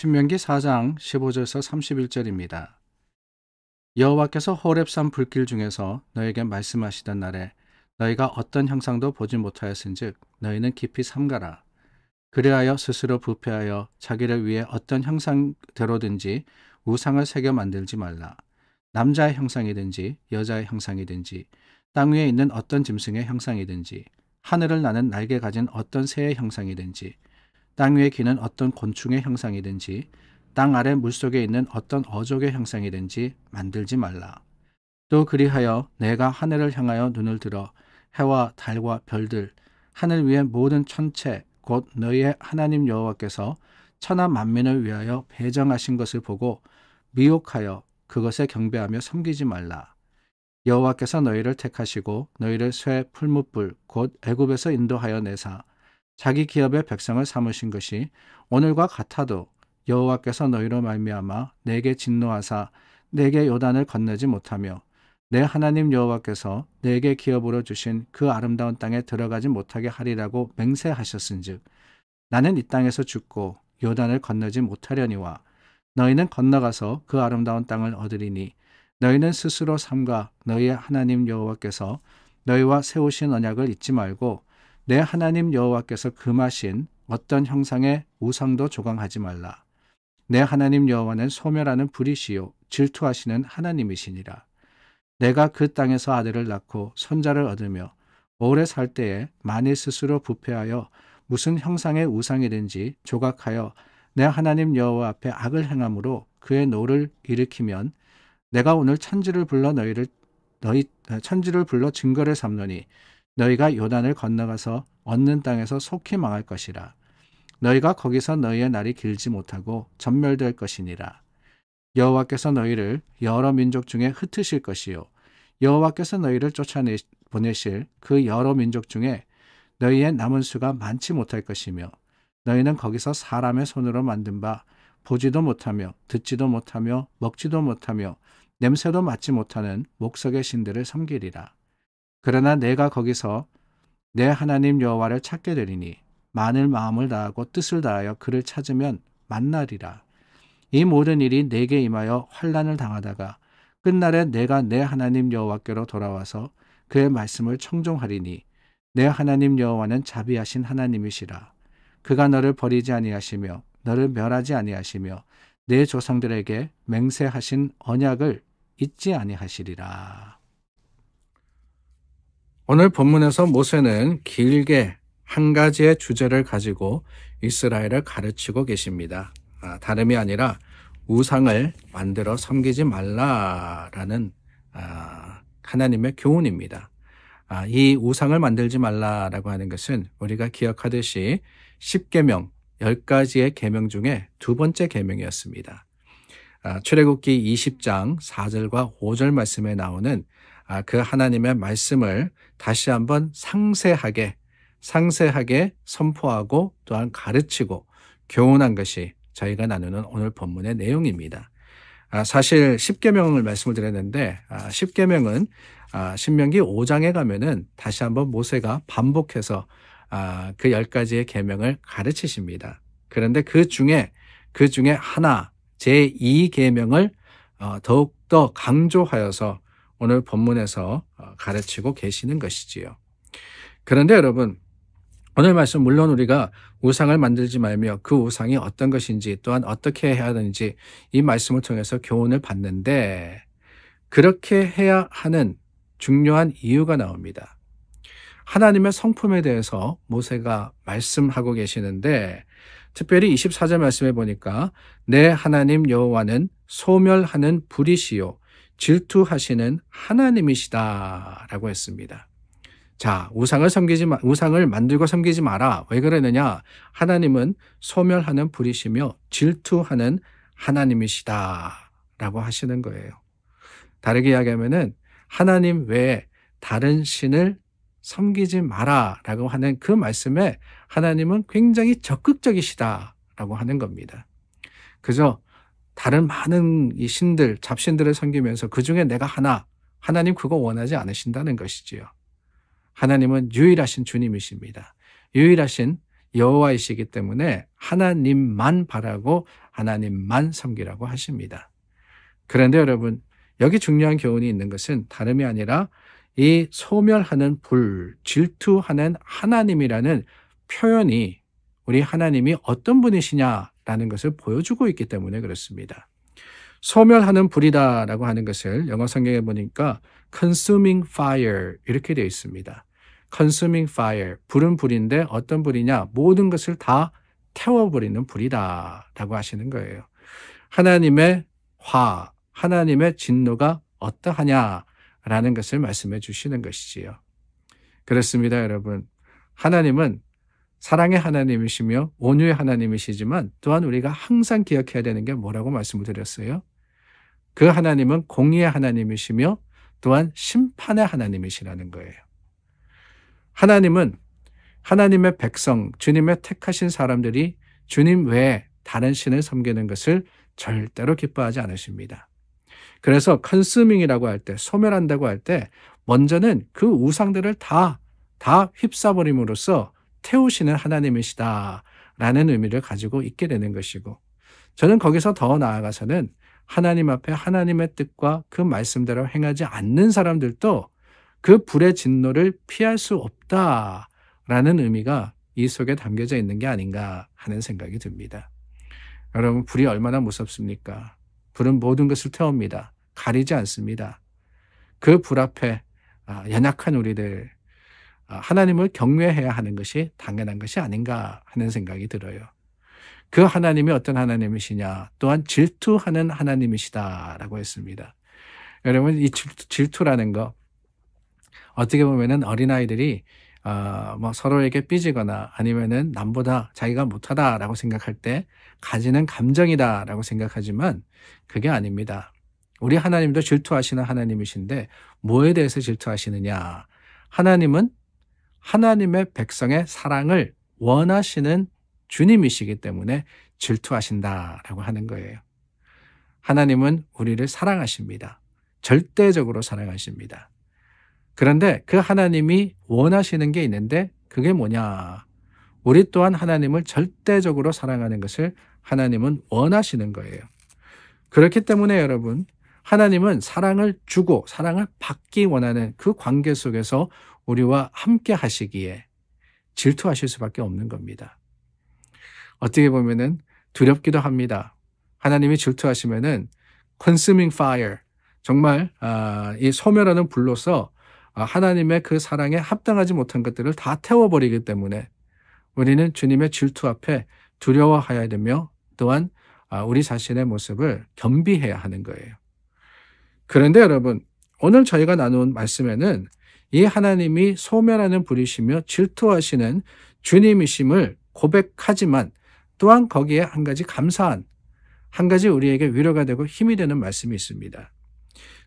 신명기 4장 15절에서 31절입니다. 여호와께서 호렙산 불길 중에서 너에게 말씀하시던 날에 너희가 어떤 형상도 보지 못하였은즉 너희는 깊이 삼가라. 그리하여 스스로 부패하여 자기를 위해 어떤 형상대로든지 우상을 새겨 만들지 말라. 남자의 형상이든지 여자의 형상이든지 땅 위에 있는 어떤 짐승의 형상이든지 하늘을 나는 날개 가진 어떤 새의 형상이든지 땅 위에 기는 어떤 곤충의 형상이든지 땅 아래 물속에 있는 어떤 어족의 형상이든지 만들지 말라. 또 그리하여 내가 하늘을 향하여 눈을 들어 해와 달과 별들 하늘 위의 모든 천체 곧 너희의 하나님 여호와께서 천하 만민을 위하여 배정하신 것을 보고 미혹하여 그것에 경배하며 섬기지 말라. 여호와께서 너희를 택하시고 너희를 쇠 풀무불 곧 애굽에서 인도하여 내사 자기 기업의 백성을 삼으신 것이 오늘과 같아도 여호와께서 너희로 말미암아 내게 진노하사 내게 요단을 건너지 못하며 내 하나님 여호와께서 내게 기업으로 주신 그 아름다운 땅에 들어가지 못하게 하리라고 맹세하셨은즉 나는 이 땅에서 죽고 요단을 건너지 못하려니와 너희는 건너가서 그 아름다운 땅을 얻으리니 너희는 스스로 삼가 너희의 하나님 여호와께서 너희와 세우신 언약을 잊지 말고 내 하나님 여호와께서 금하신 어떤 형상의 우상도 조각하지 말라. 내 하나님 여호와는 소멸하는 불이시요 질투하시는 하나님이시니라. 내가 그 땅에서 아들을 낳고 손자를 얻으며 오래 살 때에 만일 스스로 부패하여 무슨 형상의 우상이든지 조각하여 내 하나님 여호와 앞에 악을 행함으로 그의 노를 일으키면 내가 오늘 천지를 불러 천지를 불러 증거를 삼노니 너희가 요단을 건너가서 얻는 땅에서 속히 망할 것이라. 너희가 거기서 너희의 날이 길지 못하고 전멸될 것이니라. 여호와께서 너희를 여러 민족 중에 흩으실 것이요 여호와께서 너희를 보내실 그 여러 민족 중에 너희의 남은 수가 많지 못할 것이며 너희는 거기서 사람의 손으로 만든 바 보지도 못하며 듣지도 못하며 먹지도 못하며 냄새도 맡지 못하는 목석의 신들을 섬기리라. 그러나 내가 거기서 내 하나님 여호와를 찾게 되리니 만일 마음을 다하고 뜻을 다하여 그를 찾으면 만나리라. 이 모든 일이 내게 임하여 환난을 당하다가 끝날에 내가 내 하나님 여호와께로 돌아와서 그의 말씀을 청종하리니 내 하나님 여호와는 자비하신 하나님이시라. 그가 너를 버리지 아니하시며 너를 멸하지 아니하시며 내 조상들에게 맹세하신 언약을 잊지 아니하시리라. 오늘 본문에서 모세는 길게 한 가지의 주제를 가지고 이스라엘을 가르치고 계십니다. 다름이 아니라 우상을 만들어 섬기지 말라라는 하나님의 교훈입니다. 이 우상을 만들지 말라라고 하는 것은 우리가 기억하듯이 10계명, 10가지의 계명 중에 두 번째 계명이었습니다. 출애굽기 20장 4절과 5절 말씀에 나오는 그 하나님의 말씀을 다시 한번 상세하게 선포하고 또한 가르치고 교훈한 것이 저희가 나누는 오늘 본문의 내용입니다. 사실 10계명을 말씀을 드렸는데 10계명은 신명기 5장에 가면은 다시 한번 모세가 반복해서 그 10가지의 계명을 가르치십니다. 그런데 그 중에 하나 제2계명을 더욱더 강조하여서 오늘 본문에서 가르치고 계시는 것이지요. 그런데 여러분, 오늘 말씀 물론 우리가 우상을 만들지 말며 그 우상이 어떤 것인지 또한 어떻게 해야 하는지 이 말씀을 통해서 교훈을 받는데 그렇게 해야 하는 중요한 이유가 나옵니다. 하나님의 성품에 대해서 모세가 말씀하고 계시는데 특별히 24절 말씀에 보니까 내 하나님 여호와는 소멸하는 불이시요 질투하시는 하나님이시다라고 했습니다. 자, 우상을 만들고 섬기지 마라. 왜 그러느냐? 하나님은 소멸하는 불이시며 질투하는 하나님이시다라고 하시는 거예요. 다르게 이야기하면은 하나님 외에 다른 신을 섬기지 마라라고 하는 그 말씀에 하나님은 굉장히 적극적이시다라고 하는 겁니다. 그저 다른 많은 이 신들, 잡신들을 섬기면서 그 중에 내가 하나님 그거 원하지 않으신다는 것이지요. 하나님은 유일하신 주님이십니다. 유일하신 여호와이시기 때문에 하나님만 바라고 하나님만 섬기라고 하십니다. 그런데 여러분, 여기 중요한 교훈이 있는 것은 다름이 아니라 이 소멸하는 불, 질투하는 하나님이라는 표현이 우리 하나님이 어떤 분이시냐라는 것을 보여주고 있기 때문에 그렇습니다. 소멸하는 불이다라고 하는 것을 영어 성경에 보니까 consuming fire 이렇게 되어 있습니다. consuming fire, 불은 불인데 어떤 불이냐? 모든 것을 다 태워버리는 불이다라고 하시는 거예요. 하나님의 화, 하나님의 진노가 어떠하냐라는 것을 말씀해 주시는 것이지요. 그렇습니다, 여러분. 하나님은 사랑의 하나님이시며 온유의 하나님이시지만 또한 우리가 항상 기억해야 되는 게 뭐라고 말씀을 드렸어요? 그 하나님은 공의의 하나님이시며 또한 심판의 하나님이시라는 거예요. 하나님은 하나님의 백성, 주님의 택하신 사람들이 주님 외에 다른 신을 섬기는 것을 절대로 기뻐하지 않으십니다. 그래서 컨스밍이라고 할 때, 소멸한다고 할 때 먼저는 그 우상들을 다 휩싸버림으로써 태우시는 하나님이시다라는 의미를 가지고 있게 되는 것이고, 저는 거기서 더 나아가서는 하나님 앞에 하나님의 뜻과 그 말씀대로 행하지 않는 사람들도 그 불의 진노를 피할 수 없다라는 의미가 이 속에 담겨져 있는 게 아닌가 하는 생각이 듭니다. 여러분, 불이 얼마나 무섭습니까? 불은 모든 것을 태웁니다. 가리지 않습니다. 그 불 앞에 연약한 우리들, 하나님을 경외해야 하는 것이 당연한 것이 아닌가 하는 생각이 들어요. 그 하나님이 어떤 하나님이시냐? 또한 질투하는 하나님이시다라고 했습니다. 여러분, 이 질투라는 거 어떻게 보면은 어린아이들이 서로에게 삐지거나 아니면은 남보다 자기가 못하다라고 생각할 때 가지는 감정이다라고 생각하지만 그게 아닙니다. 우리 하나님도 질투하시는 하나님이신데 뭐에 대해서 질투하시느냐? 하나님은 하나님의 백성의 사랑을 원하시는 주님이시기 때문에 질투하신다라고 하는 거예요. 하나님은 우리를 사랑하십니다. 절대적으로 사랑하십니다. 그런데 그 하나님이 원하시는 게 있는데 그게 뭐냐? 우리 또한 하나님을 절대적으로 사랑하는 것을 하나님은 원하시는 거예요. 그렇기 때문에 여러분, 하나님은 사랑을 주고 사랑을 받기 원하는 그 관계 속에서 우리와 함께 하시기에 질투하실 수밖에 없는 겁니다. 어떻게 보면은 두렵기도 합니다. 하나님이 질투하시면은 consuming fire, 정말 이 소멸하는 불로서 하나님의 그 사랑에 합당하지 못한 것들을 다 태워버리기 때문에 우리는 주님의 질투 앞에 두려워해야 되며 또한 우리 자신의 모습을 겸비해야 하는 거예요. 그런데 여러분, 오늘 저희가 나눈 말씀에는 이 하나님이 소멸하는 불이시며 질투하시는 주님이심을 고백하지만 또한 거기에 한 가지 감사한, 한 가지 우리에게 위로가 되고 힘이 되는 말씀이 있습니다.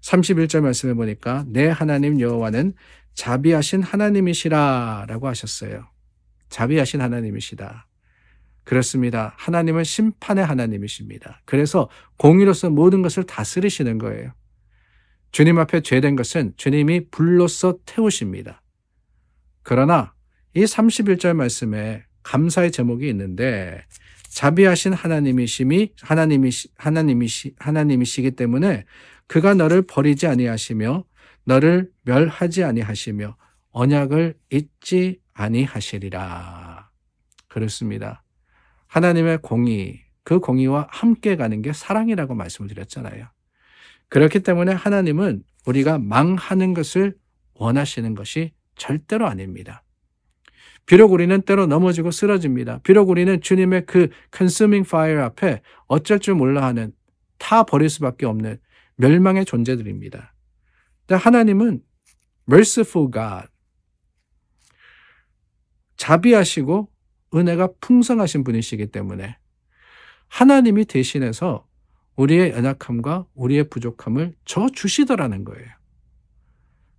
31절 말씀에 보니까 내 하나님 여호와는 자비하신 하나님이시라 라고 하셨어요. 자비하신 하나님이시다. 그렇습니다. 하나님은 심판의 하나님이십니다. 그래서 공의로서 모든 것을 다스리시는 거예요. 주님 앞에 죄된 것은 주님이 불로써 태우십니다. 그러나 이 31절 말씀에 감사의 제목이 있는데 자비하신 하나님이시기 때문에 그가 너를 버리지 아니하시며 너를 멸하지 아니하시며 언약을 잊지 아니하시리라. 그렇습니다. 하나님의 공의, 그 공의와 함께 가는 게 사랑이라고 말씀을 드렸잖아요. 그렇기 때문에 하나님은 우리가 망하는 것을 원하시는 것이 절대로 아닙니다. 비록 우리는 때로 넘어지고 쓰러집니다. 비록 우리는 주님의 그 consuming fire 앞에 어쩔 줄 몰라 하는, 타 버릴 수밖에 없는 멸망의 존재들입니다. 근데 하나님은 merciful God, 자비하시고 은혜가 풍성하신 분이시기 때문에 하나님이 대신해서 우리의 연약함과 우리의 부족함을 져주시더라는 거예요.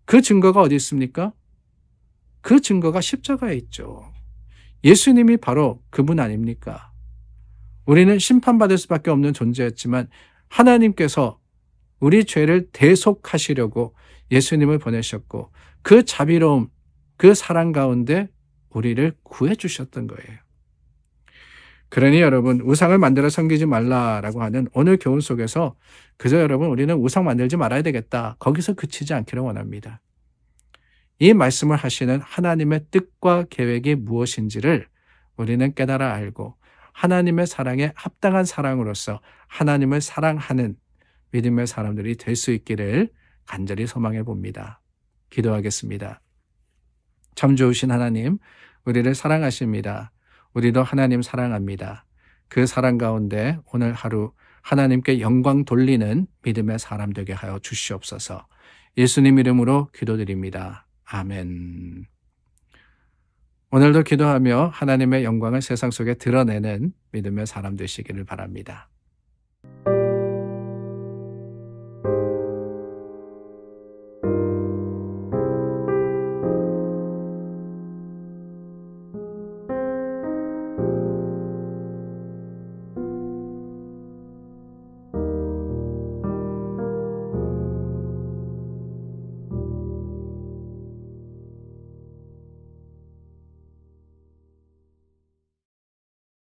그 증거가 어디 있습니까? 그 증거가 십자가에 있죠. 예수님이 바로 그분 아닙니까? 우리는 심판받을 수밖에 없는 존재였지만 하나님께서 우리 죄를 대속하시려고 예수님을 보내셨고 그 자비로움, 그 사랑 가운데 우리를 구해 주셨던 거예요. 그러니 여러분, 우상을 만들어 섬기지 말라라고 하는 오늘 교훈 속에서 그저 여러분, 우리는 우상 만들지 말아야 되겠다, 거기서 그치지 않기를 원합니다. 이 말씀을 하시는 하나님의 뜻과 계획이 무엇인지를 우리는 깨달아 알고 하나님의 사랑에 합당한 사랑으로서 하나님을 사랑하는 믿음의 사람들이 될 수 있기를 간절히 소망해 봅니다. 기도하겠습니다. 참 좋으신 하나님, 우리를 사랑하십니다. 우리도 하나님 사랑합니다. 그 사랑 가운데 오늘 하루 하나님께 영광 돌리는 믿음의 사람 되게 하여 주시옵소서. 예수님 이름으로 기도드립니다. 아멘. 오늘도 기도하며 하나님의 영광을 세상 속에 드러내는 믿음의 사람 되시기를 바랍니다.